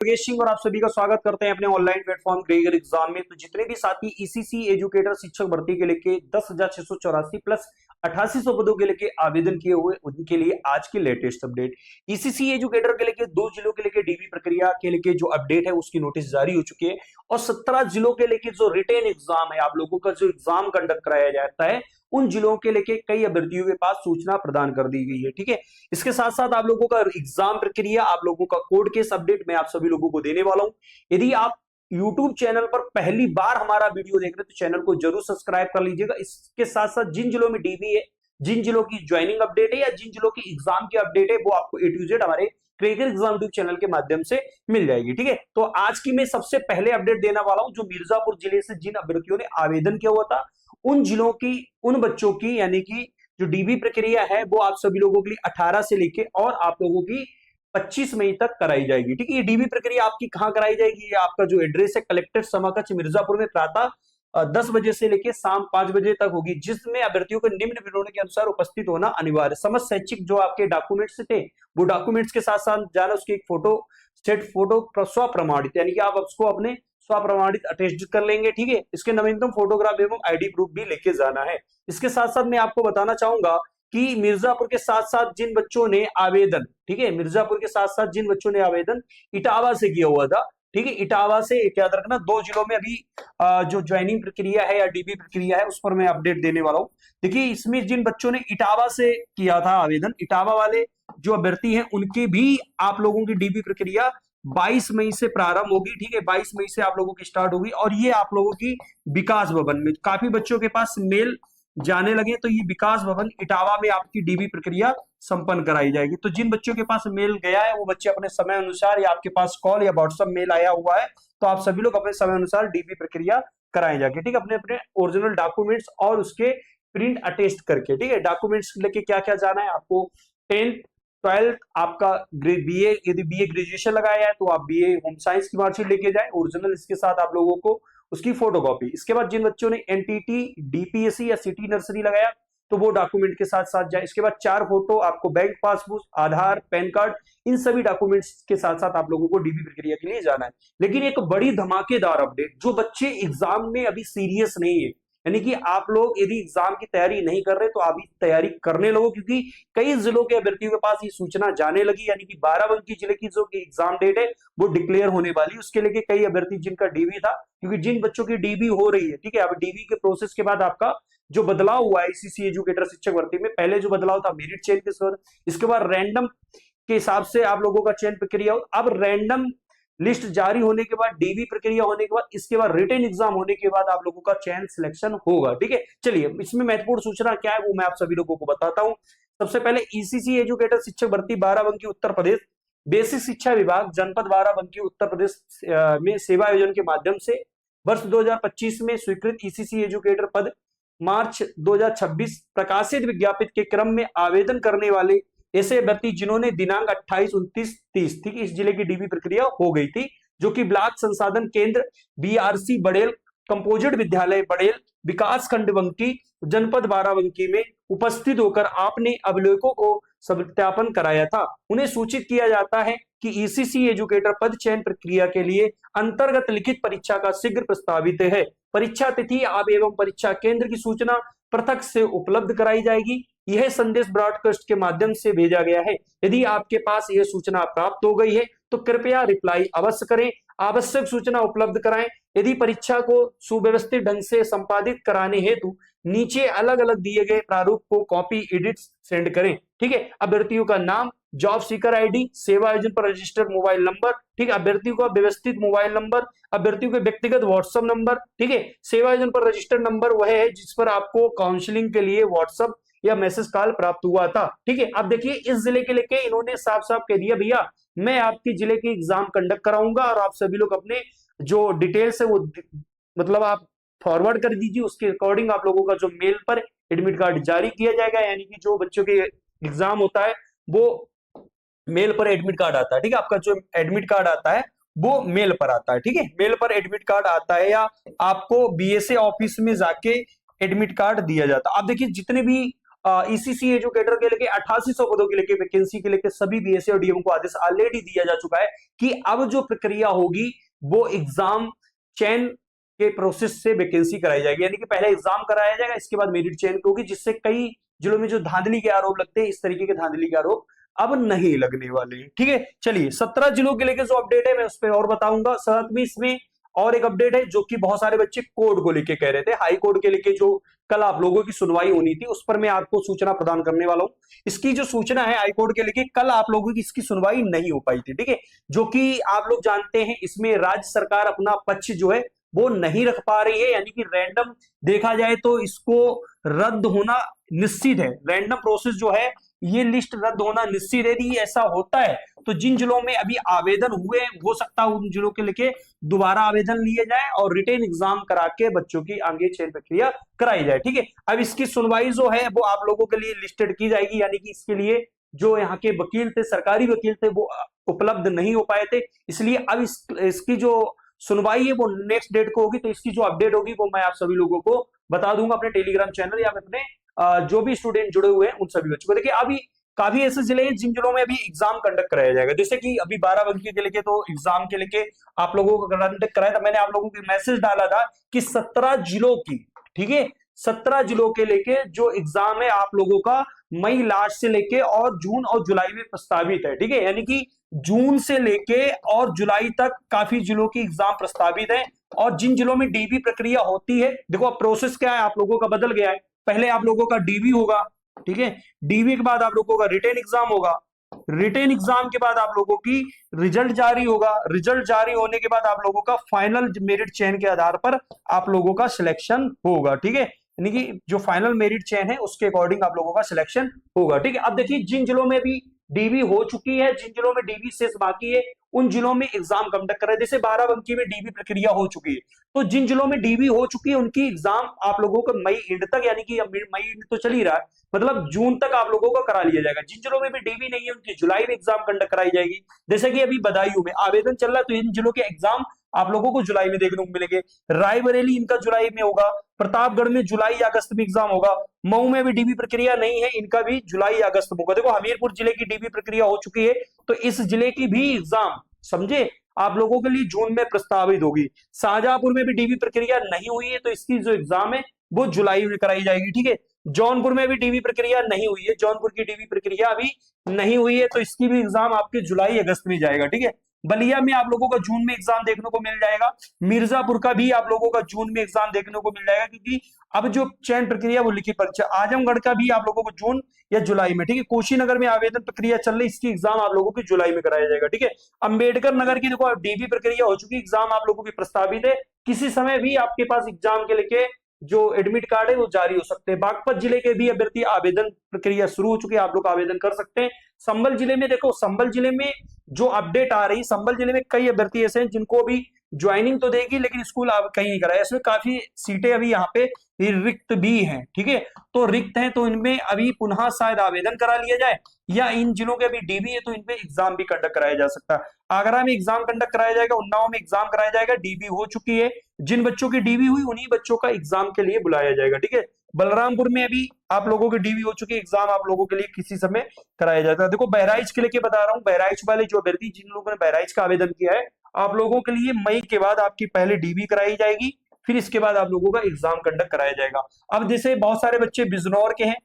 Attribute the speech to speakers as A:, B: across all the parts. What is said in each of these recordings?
A: योगेश सिंह और आप सभी का स्वागत करते हैं अपने ऑनलाइन प्लेटफॉर्म क्रेगर एग्जाम में। तो जितने भी साथी ईसीसी एजुकेटर शिक्षक भर्ती के लेके 10,684 प्लस 8800 पदों के लेके आवेदन किए हुए उनके लिए आज की लेटेस्ट अपडेट। ईसीसी एजुकेटर के लेके 2 जिलों के लेके डीबी प्रक्रिया के लेके जो अपडेट है उसकी नोटिस जारी हो चुकी है और 17 जिलों के लेके जो रिटेन एग्जाम है, आप लोगों का जो एग्जाम कंडक्ट कराया जाता है, उन जिलों के लेके कई अभ्यर्थियों के पास सूचना प्रदान कर दी गई है। ठीक है, इसके साथ साथ आप लोगों का एग्जाम प्रक्रिया, आप लोगों का कोड केस अपडेट मैं आप सभी लोगों को देने वाला हूं। यदि आप YouTube चैनल पर पहली बार हमारा वीडियो देख रहे हैं तो चैनल को जरूर सब्सक्राइब कर लीजिएगा। इसके साथ साथ जिन जिलों में डीबी है, जिन जिलों की ज्वाइनिंग अपडेट है या जिन जिलों की एग्जाम की अपडेट है, वो आपको ए टू जेड हमारे क्रेगर एग्जाम ट्यूब चैनल के माध्यम से मिल जाएगी। ठीक है, तो आज की मैं सबसे पहले अपडेट देने वाला हूं जो मिर्जापुर जिले से जिन अभ्यर्थियों ने आवेदन किया हुआ था, उन जिलों की, उन बच्चों की, यानी कि जो डीबी प्रक्रिया है वो आप सभी लोगों के लिए 18 से लेके और आप लोगों की 25 मई तक कराई जाएगी। ठीक है, ये डीबी प्रक्रिया आपकी कहां कराई जाएगी, ये आपका जो एड्रेस है कलेक्टर समाकक्ष मिर्जापुर में प्रातः 10 बजे से लेके शाम 5 बजे तक होगी, जिसमें अभ्यर्थियों को निम्न विवरणों के अनुसार उपस्थित होना अनिवार्य। समस्त शैक्षिक जो आपके डॉक्यूमेंट्स थे वो डॉक्यूमेंट्स के साथ साथ जाना, उसकी एक फोटो स्टेट फोटो स्व प्रमाणित, यानी कि आप उसको अपने स्व प्रमाणित अटेस्ट कर लेंगे। ठीक है, इसके नवीनतम फोटोग्राफ एवं आईडी प्रूफ भी लेके जाना है। इसके साथ साथ मैं आपको बताना चाहूंगा कि मिर्जापुर के साथ साथ जिन बच्चों ने आवेदन, ठीक है, मिर्जापुर के साथ साथ जिन बच्चों ने आवेदन इटावा से किया हुआ था, ठीक है, इटावा से याद रखना, 2 जिलों में अभी जो ज्वाइनिंग प्रक्रिया है या डीबी प्रक्रिया है उस पर मैं अपडेट देने वाला हूं। देखिए, इसमें जिन बच्चों ने इटावा से किया था आवेदन, इटावा वाले जो अभ्यर्थी हैं उनकी भी आप लोगों की डीबी प्रक्रिया 22 मई से प्रारंभ होगी। ठीक है, 22 मई से आप लोगों की स्टार्ट होगी और ये आप लोगों की विकास भवन में, काफी बच्चों के पास मेल जाने लगे तो ये विकास भवन इटावा में आपकी डीबी प्रक्रिया संपन्न कराई जाएगी। तो जिन बच्चों के पास मेल गया है वो बच्चे अपने समय अनुसार, या आपके पास कॉल या व्हाट्सएप मेल आया हुआ है तो आप सभी लोग अपने समय अनुसार डीबी प्रक्रिया कराए जाके, ठीक है, अपने अपने ओरिजिनल डॉक्यूमेंट्स और उसके प्रिंट अटेस्ट करके। ठीक है, डॉक्यूमेंट्स लेके क्या क्या जाना है आपको, 10th 12th आपका बीए, यदि बीए ग्रेजुएशन लगाया है तो आप बीए होम साइंस की मार्कशीट लेके जाए ओरिजिनल, इसके साथ आप लोगों को उसकी फोटोकॉपी। इसके बाद जिन बच्चों ने एनटीटी, डीपीएससी या सिटी नर्सरी लगाया तो वो डॉक्यूमेंट के साथ साथ जाए। इसके बाद 4 फोटो आपको बैंक पासबुक, आधार, पैन कार्ड, इन सभी डॉक्यूमेंट्स के साथ साथ आप लोगों को डीबी प्रक्रिया के लिए जाना है। लेकिन एक बड़ी धमाकेदार अपडेट, जो बच्चे एग्जाम में अभी सीरियस नहीं है, यानी कि आप लोग यदि एग्जाम की तैयारी नहीं कर रहे तो अभी तैयारी करने लगो, क्योंकि कई जिलों के अभ्यर्थियों के पास ये सूचना जाने लगी, यानी कि बाराबंकी जिले की जो एग्जाम डेट है वो डिक्लेयर होने वाली, उसके लेके कई अभ्यर्थी जिनका डीबी था, क्योंकि जिन बच्चों की डीबी हो रही है, ठीक है, अब डीबी के प्रोसेस के बाद आपका जो बदलाव हुआ है ईसीसी एजुकेटर शिक्षक भर्ती में, पहले जो बदलाव था मेरिट चयन के साथ, इसके बाद रैंडम के हिसाब से आप लोगों का चयन प्रक्रिया, अब रैंडम लिस्ट जारी होने के बाद, डीबी प्रक्रिया होने के बाद, इसके बाद रिटन एग्जाम होने के बाद आप लोगों का चयन सिलेक्शन होगा। ठीक है, चलिए इसमें महत्वपूर्ण सूचना क्या है वो मैं आप सभी लोगों को बताता हूं। सबसे पहले ईसीसी एजुकेटर शिक्षक भर्ती बाराबंकी उत्तर प्रदेश, बेसिक शिक्षा विभाग, जनपद बाराबंकी उत्तर प्रदेश में सेवा आयोजन के माध्यम से वर्ष 2025 में स्वीकृत ईसीसी एजुकेटर पद मार्च 2026 प्रकाशित विज्ञापित के क्रम में आवेदन करने वाले ऐसे अभ्यर्थी जिन्होंने दिनांक 28, 29, 30, ठीक है, इस जिले की डीबी प्रक्रिया हो गई थी, जो कि ब्लॉक संसाधन केंद्र बीआरसी बड़ेल, कंपोजिट विद्यालय बड़ेल, विकास खंड बंकी, जनपद बाराबंकी में उपस्थित होकर आपने अभिलेखों को सत्यापन कराया था, उन्हें सूचित किया जाता है कि ईसीसी एजुकेटर पद चयन प्रक्रिया के लिए अंतर्गत लिखित परीक्षा का शीघ्र प्रस्तावित है। परीक्षा तिथि आप एवं परीक्षा केंद्र की सूचना पृथक से उपलब्ध कराई जाएगी। यह संदेश ब्रॉडकास्ट के माध्यम से भेजा गया है। यदि आपके पास यह सूचना प्राप्त हो गई है तो कृपया रिप्लाई अवश्य करें, आवश्यक सूचना उपलब्ध कराएं। यदि परीक्षा को सुव्यवस्थित ढंग से संपादित कराने हेतु नीचे अलग अलग दिए गए प्रारूप को कॉपी एडिट सेंड करें। ठीक है, अभ्यर्थियों का नाम, जॉब सीकर आईडी, सेवा आयोजन पर रजिस्टर्ड मोबाइल नंबर, ठीक है, अभ्यर्थियों का व्यवस्थित मोबाइल नंबर, अभ्यर्थियों के व्यक्तिगत व्हाट्सएप नंबर, ठीक है, सेवा आयोजन पर रजिस्टर्ड नंबर वह है जिस पर आपको काउंसलिंग के लिए व्हाट्सएप या मैसेज कॉल प्राप्त हुआ था। ठीक है, अब देखिए इस जिले के लेके इन्होंने साफ साफ कह दिया, भैया मैं आपकी जिले की एग्जाम कंडक्ट कराऊंगा और आप सभी लोग अपने जो डिटेल्स है वो मतलब आप फॉरवर्ड कर दीजिए, उसके अकॉर्डिंग आप लोगों का जो मेल पर एडमिट कार्ड जारी किया जाएगा, यानी कि जो बच्चों के एग्जाम होता है वो मेल पर एडमिट कार्ड आता है। ठीक है, आपका जो एडमिट कार्ड आता है वो मेल पर आता है। ठीक है, मेल पर एडमिट कार्ड आता है या आपको बीएसए ऑफिस में जाके एडमिट कार्ड दिया जाता है। आप देखिए जितने भी ईसीसी एजुकेटर के लेके 8800 पदों के लेके वैकेंसी के लेके सभी बीएससी और डीएम को आदेश ऑलरेडी दिया जा चुका है कि अब जो प्रक्रिया होगी वो एग्जाम चयन के प्रोसेस से वैकेंसी कराई जाएगी, यानी कि पहले एग्जाम कराया जाएगा, इसके बाद मेरिट चयन होगी, जिससे कई जिलों में जो धांधली के आरोप लगते हैं इस तरीके के धांधली के आरोप अब नहीं लगने वाले। ठीक है, चलिए 17 जिलों के लेके जो अपडेट है मैं उस पर और बताऊंगा। साथ में इसमें और एक अपडेट है जो कि बहुत सारे बच्चे कोर्ट को लेके कह रहे थे, हाई कोर्ट के लेके जो कल आप लोगों की सुनवाई होनी थी उस पर मैं आपको सूचना प्रदान करने वाला हूं। इसकी जो सूचना है हाई कोर्ट के लेके, कल आप लोगों की इसकी सुनवाई नहीं हो पाई थी, ठीक है, जो कि आप लोग जानते हैं इसमें राज्य सरकार अपना पक्ष जो है वो नहीं रख पा रही है, यानी कि रैंडम देखा जाए तो इसको रद्द होना निश्चित है। रैंडम प्रोसेस जो है ये लिस्ट रद्द होना निश्चित है। यदि ऐसा होता है तो जिन जिलों में अभी आवेदन हुए हो सकता है उन जिलों के लेके दोबारा आवेदन लिए जाए और रिटेन एग्जाम करा के बच्चों की आगे चयन प्रक्रिया कराई जाए। ठीक है, अब इसकी सुनवाई जो है वो आप लोगों के लिए लिस्टेड की जाएगी, यानी कि इसके लिए जो यहाँ के वकील थे, सरकारी वकील थे, वो उपलब्ध नहीं हो पाए थे, इसलिए अब इसकी जो सुनवाई है वो नेक्स्ट डेट को होगी। तो इसकी जो अपडेट होगी वो मैं आप सभी लोगों को बता दूंगा अपने टेलीग्राम चैनल या अपने जो भी स्टूडेंट जुड़े हुए हैं उन सभी बच्चों को। देखिए अभी काफी ऐसे जिले हैं जिन जिलों में अभी एग्जाम कंडक्ट कराया जाएगा, जैसे कि अभी बाराबंकी के लेके तो एग्जाम के लेके आप लोगों को कंडक्ट कराया था, मैंने आप लोगों को मैसेज डाला था कि 17 जिलों की, ठीक है, 17 जिलों के लेके जो एग्जाम है आप लोगों का मई लास्ट से लेके और जून और जुलाई में प्रस्तावित है। ठीक है, यानी कि जून से लेके और जुलाई तक काफी जिलों की एग्जाम प्रस्तावित है। और जिन जिलों में डीबी प्रक्रिया होती है, देखो अब प्रोसेस क्या है आप लोगों का बदल गया है, पहले आप लोगों का डीबी होगा, ठीक है, डीबी के बाद आप लोगों का रिटेन एग्जाम होगा, रिटेन एग्जाम के बाद आप लोगों की रिजल्ट जारी होगा, रिजल्ट जारी होने के बाद आप लोगों का फाइनल मेरिट चयन के आधार पर आप लोगों का सिलेक्शन होगा। ठीक है, यानी कि जो फाइनल मेरिट चयन है उसके अकॉर्डिंग आप लोगों का सिलेक्शन होगा। ठीक है, अब देखिए जिन जिलों में भी डीबी हो चुकी है, जिन जिलों में डीबी शेष बाकी है, उन जिलों में एग्जाम कंडक्ट कर रहे हैं। जैसे बाराबंकी में डीबी प्रक्रिया हो चुकी है, तो जिन जिलों में डीबी हो चुकी है उनकी एग्जाम आप लोगों को मई एंड तक, यानी कि मई एंड तो चल ही रहा है, मतलब जून तक आप लोगों को करा लिया जाएगा। जिन जिलों में भी डीबी नहीं है उनकी जुलाई में एग्जाम कंडक्ट कराई जाएगी। जैसे कि अभी बदायूं में आवेदन चल रहा है तो इन जिलों के एग्जाम आप लोगों को जुलाई में देखने को मिलेंगे। रायबरेली इनका जुलाई में होगा, प्रतापगढ़ में जुलाई या अगस्त में एग्जाम होगा, मऊ में भी डीबी प्रक्रिया नहीं है, इनका भी जुलाई या अगस्त में होगा। देखो हमीरपुर जिले की डीबी प्रक्रिया हो चुकी है तो इस जिले की भी एग्जाम समझे आप लोगों के लिए जून में प्रस्तावित होगी। शाहजहांपुर में भी डीबी प्रक्रिया नहीं हुई है तो इसकी जो एग्जाम है वो जुलाई में कराई जाएगी। ठीक है, जौनपुर में भी डीबी प्रक्रिया नहीं हुई है, जौनपुर की डीबी प्रक्रिया अभी नहीं हुई है तो इसकी भी एग्जाम आपके जुलाई अगस्त में जाएगा। ठीक है, बलिया में आप लोगों का जून में एग्जाम देखने को मिल जाएगा, मिर्जापुर का भी आप लोगों का जून में एग्जाम देखने को मिल जाएगा, क्योंकि अब जो चयन प्रक्रिया वो लिखित परीक्षा। आजमगढ़ का भी आप लोगों को जून या जुलाई में, ठीक है, कुशीनगर में आवेदन प्रक्रिया चल रही, इसकी एग्जाम आप लोगों की जुलाई में कराया जाएगा। ठीक है, अंबेडकर नगर की देखो डीबी प्रक्रिया हो चुकी, एग्जाम आप लोगों की प्रस्तावित है, किसी समय भी आपके पास एग्जाम के लेके जो एडमिट कार्ड है वो जारी हो सकते हैं। बागपत जिले के भी अभ्यर्थी आवेदन प्रक्रिया शुरू हो चुकी है, आप लोग आवेदन कर सकते हैं। संभल जिले में देखो, संभल जिले में जो अपडेट आ रही, संभल जिले में कई अभ्यर्थी ऐसे हैं जिनको भी ज्वाइनिंग तो देगी लेकिन स्कूल कहीं नहीं कराया, इसमें काफी सीटें अभी यहाँ पे रिक्त भी हैं। ठीक है, तो रिक्त हैं तो इनमें अभी पुनः शायद आवेदन करा लिया जाए, या इन जिलों के अभी डीबी है तो इनमें एग्जाम भी कंडक्ट कराया जा सकता है। आगरा में एग्जाम कंडक्ट कराया जाएगा, उन्नाव में एग्जाम कराया जाएगा, डीबी हो चुकी है, जिन बच्चों की डीबी हुई उन्हीं बच्चों का एग्जाम के लिए बुलाया जाएगा। ठीक है, बलरामपुर में अभी आप लोगों की डीबी हो चुकी है, एग्जाम आप लोगों के लिए किसी समय कराया जाता है। देखो बहराइच के लेके बता रहा हूँ, बहराइच वाले जो अभ्यर्थी जिन लोगों ने बहराइच का आवेदन किया है, आप लोगों के लिए मई के बाद आपकी पहले डीबी कराई जाएगी, फिर इसके बाद आप लोगों का एग्जाम कंडक्ट कराया जाएगा। अब जैसे बहुत सारे बच्चे बिजनौर के हैं,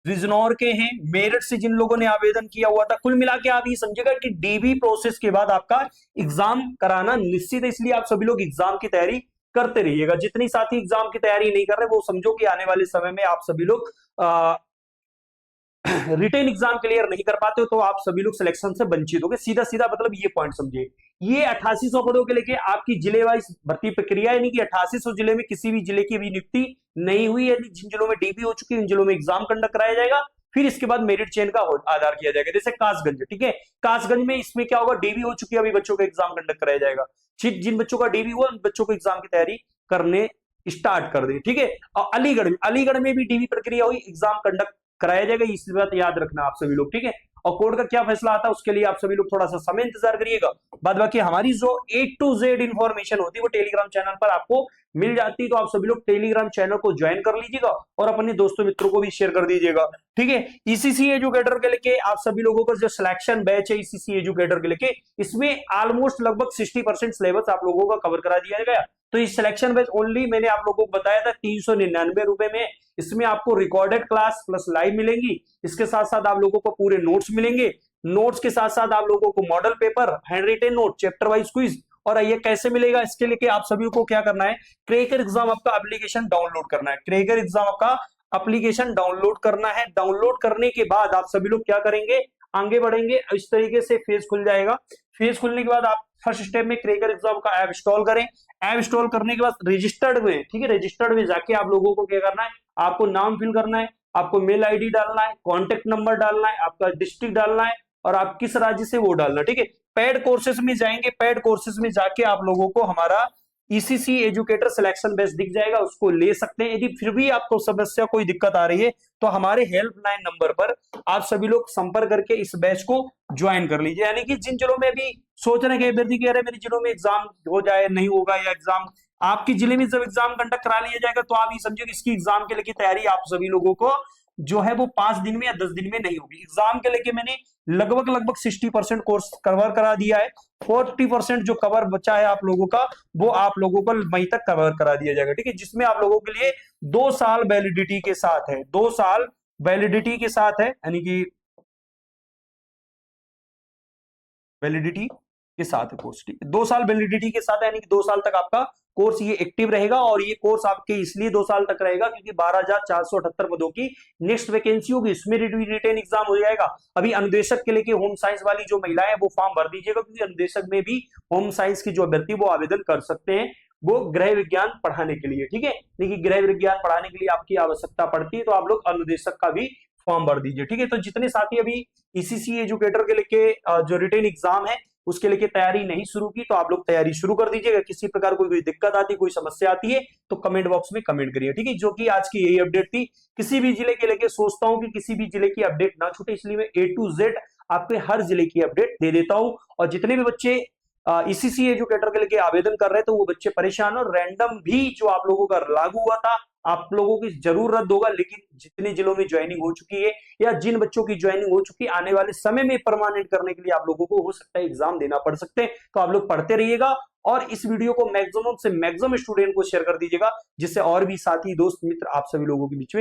A: बिजनौर के हैं, मेरठ से जिन लोगों ने आवेदन किया हुआ था, कुल मिला के आप ये समझेगा कि डीबी प्रोसेस के बाद आपका एग्जाम कराना निश्चित है, इसलिए आप सभी लोग एग्जाम की तैयारी करते रहिएगा। जितनी साथी एग्जाम की तैयारी नहीं कर रहे वो समझो कि आने वाले समय में आप सभी लोग रिटेन एग्जाम क्लियर नहीं कर पाते हो तो आप सभी लोग सिलेक्शन से वंचित होंगे, सीधा सीधा मतलब ये पॉइंट समझिए। ये 8800 पदों के लेके आपकी जिले वाइज भर्ती प्रक्रिया, यानी कि 8800 जिले में किसी भी जिले की भी नियुक्ति नहीं हुई है, जिन जिलों में डीबी हो चुकी है उन जिलों में एग्जाम कंडक्ट कराया जाएगा, फिर इसके बाद मेरिट चयन का आधार किया जाएगा। जैसे कासगंज, ठीक है, कासगंज में इसमें क्या होगा, डीबी हो चुकी है, अभी बच्चों का एग्जाम कंडक्ट कराया जाएगा, जिन बच्चों का डीबी हुआ उन बच्चों को एग्जाम की तैयारी करने स्टार्ट कर दें। ठीक है, और अलीगढ़ में भी डीबी प्रक्रिया हुई, एग्जाम कंडक्ट कराया जाएगा, इस बात याद रखना आप सभी लोग। ठीक है, और कोर्ट का क्या फैसला आता है उसके लिए आप सभी लोग थोड़ा सा समय इंतजार करिएगा, बाद बाकी हमारी जो A to Z इंफॉर्मेशन होती है वो टेलीग्राम चैनल पर आपको मिल जाती है। तो आप सभी लोग टेलीग्राम चैनल को ज्वाइन कर लीजिएगा और अपने दोस्तों मित्रों को भी शेयर कर दीजिएगा, ठीक है। ईसीसी एजुकेटर के लेके आप सभी लोगों का जो सिलेक्शन बैच है ईसीसी एजुकेटर के लेके, इसमें ऑलमोस्ट लगभग 60% सिलेबस आप लोगों का कवर करा दिया गया। तो इस सिलेक्शन बैच ओनली मैंने आप लोगों को बताया था 399 रुपए में। इसमें आपको रिकॉर्डेड क्लास प्लस लाइव मिलेंगी, इसके साथ साथ आप लोगों को पूरे नोट्स मिलेंगे, नोट्स के साथ साथ आप लोगों को model paper, hand retain note, chapter wise quiz. और ये कैसे मिलेगा, इसके लिए आप सभी को क्या करना है, क्रैकर एग्जाम आपका एप्लीकेशन डाउनलोड करना है। क्रैकर एग्जाम आपका एप्लीकेशन डाउनलोड करना है। डाउनलोड करने के बाद आप सभी लोग क्या करेंगे, आगे बढ़ेंगे। इस तरीके से फेज खुल जाएगा। फेज खुलने के बाद आप फर्स्ट स्टेप में क्रैकर एग्जाम का ऐप इंस्टॉल करें। ऐप इंस्टॉल करने के बाद रजिस्टर्ड में, ठीक है, रजिस्टर्ड में जाके आप लोगों को क्या करना है, आपको नाम फिल करना है, आपको मेल आईडी डालना है, कॉन्टेक्ट नंबर डालना है, आपका डिस्ट्रिक्ट डालना है और आप किस राज्य से वो डालना, ठीक है। पेड कोर्सेज में जाएंगे। पेड कोर्सेज में जाके आप लोगों को हमारा ईसीसी एजुकेटर सिलेक्शन बेस दिख जाएगा, उसको ले सकते हैं। यदि फिर भी आपको समस्या कोई दिक्कत आ रही है तो हमारे हेल्पलाइन नंबर पर आप सभी लोग संपर्क करके इस बैच को ज्वाइन कर लीजिए। यानी कि जिन जिलों में भी सोच रहे हैं अभ्यर्थी कह रहे हैं मेरे जिलों में एग्जाम हो जाए, नहीं होगा, या एग्जाम आपके जिले में जब एग्जाम कंडक्ट करा लिया जाएगा तो आप ये समझिए कि इसकी एग्जाम के लिए तैयारी आप सभी लोगों को जो है वो 5 दिन में या 10 दिन में नहीं होगी। एग्जाम के लेके मैंने लगभग 60% कोर्स कवर करा दिया है। 40% जो कवर बचा है आप लोगों का, वो आप लोगों को मई तक कवर करा दिया जाएगा, ठीक है, जिसमें आप लोगों के लिए 2 साल वैलिडिटी के साथ है। 2 साल वैलिडिटी के साथ है, यानी कि वैलिडिटी के साथ है कोर्स, ठीक है, 2 साल वैलिडिटी के साथ, यानी कि 2 साल तक आपका कोर्स ये एक्टिव रहेगा। और ये कोर्स आपके इसलिए 2 साल तक रहेगा क्योंकि 12,478 पदों की नेक्स्ट वैकेंसी होगी, इसमें रिटेन एग्जाम हो जाएगा। अभी अनुदेशक के लेके होम साइंस वाली जो महिलाएं वो फॉर्म भर दीजिएगा, क्योंकि अनुदेशक में भी होम साइंस की जो अभ्यर्थी वो आवेदन कर सकते हैं, वो गृह विज्ञान पढ़ाने के लिए, ठीक है। लेकिन गृह विज्ञान पढ़ाने के लिए आपकी आवश्यकता पड़ती है तो आप लोग अनुदेशक का भी फॉर्म भर दीजिए, ठीक है। तो जितने साथी अभी ईसीसी एजुकेटर के लेके जो रिटेन एग्जाम है उसके लेके तैयारी नहीं शुरू की तो आप लोग तैयारी शुरू कर दीजिएगा। किसी प्रकार कोई दिक्कत आती, कोई समस्या आती है तो कमेंट बॉक्स में कमेंट करिए, ठीक है। जो कि आज की यही अपडेट थी। किसी भी जिले के लेके सोचता हूं कि किसी भी जिले की अपडेट ना छूटे, इसलिए मैं A to Z आपके हर जिले की अपडेट दे देता हूं। और जितने भी बच्चे ईसीसी एजुकेटर के लेके आवेदन कर रहे थे वो बच्चे परेशान हो, रैंडम भी जो आप लोगों का लागू हुआ था आप लोगों की जरूर रद्द होगा। लेकिन जितने जिलों में ज्वाइनिंग हो चुकी है या जिन बच्चों की ज्वाइनिंग हो चुकी है, आने वाले समय में परमानेंट करने के लिए आप लोगों को हो सकता है एग्जाम देना पड़ सकते हैं। तो आप लोग पढ़ते रहिएगा और इस वीडियो को मैक्सिमम से मैक्सिमम स्टूडेंट को शेयर कर दीजिएगा, जिससे और भी साथी दोस्त मित्र आप सभी लोगों के बीच में